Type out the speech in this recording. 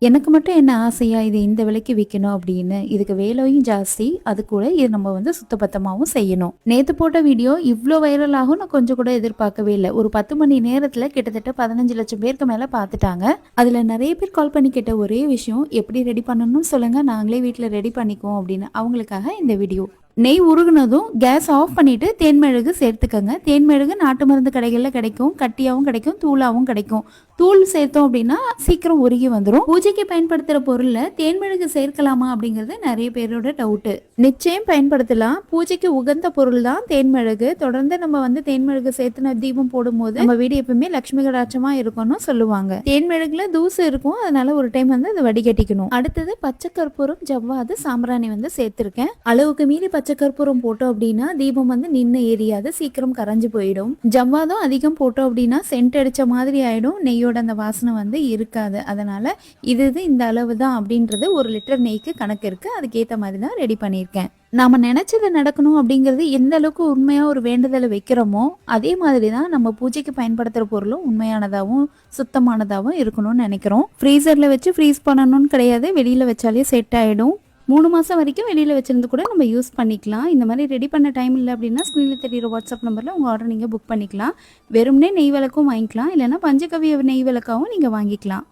எனக்கு மட்டும் என்ன ஆசையா இது இந்த விலைக்கு விற்கணும் அப்படின்னு. இதுக்கு வேலையும் ஜாஸ்தி. அது கூட இது நம்ம வந்து சுத்தபத்தமாவும் செய்யணும். நேத்து போட்ட வீடியோ இவ்ளோ வைரல் ஆகும் நான் கொஞ்சம் கூட எதிர்பார்க்கவே இல்ல. ஒரு 10 மணி நேரத்துல கிட்டத்தட்ட 15 லட்சம் பேருக்கு மேல பார்த்துட்டாங்க. அதுல நிறைய பேர் கால் பண்ணி கேட்ட ஒரே விஷயம், எப்படி ரெடி பண்ணணும்னு சொல்லுங்க, நாங்களே வீட்ல ரெடி பண்ணிக்குவோம் அப்படின்னு. அவங்களுக்காக இந்த வீடியோ. நெய் உருகுனதும் கேஸ் ஆஃப் பண்ணிட்டு தேன்மெழுகு சேர்த்துக்கங்க. தேன்மெழுகு நாட்டு மருந்து கடைகளில் கிடைக்கும், கட்டியாகவும் கிடைக்கும், தூளாகவும் கிடைக்கும். தூள் சேர்த்தோம் அப்படின்னா சீக்கிரம் உருகி வந்துடும். பூஜைக்கு பயன்படுத்துகிற பொருளில் தேன்மெழுகு சேர்க்கலாமா அப்படிங்கிறது நிறைய பேரோட டவுட்டு. நிச்சயம் பயன்படுத்தலாம். பூஜைக்கு உகந்த பொருள் தான் தேன்மெழுகு. தொடர்ந்து நம்ம வந்து தேன்மெழுகு சேர்த்துன தீபம் போடும்போது நம்ம வீடு எப்பவுமே லட்சுமி கடாட்சமா இருக்கும்னு சொல்லுவாங்க. தேன்மெழுகுல தூசு இருக்கும், அதனால ஒரு டைம் வந்து அதை வடிகட்டிக்கணும். அடுத்தது பச்சை கற்பூரம், ஜவ்வாது, சாம்பிராணி வந்து சேர்த்திருக்கேன். அளவுக்கு மீறி பச்சை கற்பூரம் போட்டோம் அப்படின்னா தீபம் வந்து நின்று எரியாது, சீக்கிரம் கரைஞ்சு போயிடும். ஜவ்வாதும் அதிகம் போட்டோம் அப்படின்னா சென்ட் அடிச்ச மாதிரி ஆயிடும், நெய்யோட அந்த வாசனை வந்து இருக்காது. அதனால இது இந்த அளவு தான் அப்படின்றது 1 லிட்டர் நெய்க்கு கணக்கு இருக்கு. அதுக்கேற்ற மாதிரி தான் ரெடி பண்ணியிருக்கேன். நாம நினைச்சது நடக்கணும் அப்படிங்கிறது எந்த அளவுக்கு உண்மையா ஒரு வேண்டுதலை வைக்கிறோமோ அதே மாதிரி தான் நம்ம பூஜைக்கு பயன்படுத்துற பொருளும் உண்மையானதாகவும் சுத்தமானதாகவும் இருக்கணும்னு நினைக்கிறோம். ஃப்ரீசர்ல வச்சு ஃப்ரீஸ் பண்ணணும்னு கிடையாது, வெளியில வச்சாலே செட் ஆயிடும். 3 மாதம் வரைக்கும் வெளியில் வச்சிருந்து கூட நம்ம யூஸ் பண்ணிக்கலாம். இந்த மாதிரி ரெடி பண்ண டைம் இல்லை அப்படின்னா ஸ்க்ரீனில் தெரியிற வாட்ஸ்அப் நம்பரில் உங்கள் ஆர்டர் நீங்கள் புக் பண்ணிக்கலாம். வெறும்னே நெய் விளக்கும் வாங்கிக்கலாம், இல்லைன்னா பஞ்சகவிய நெய் விளக்காவும் நீங்கள் வாங்கிக்கலாம்.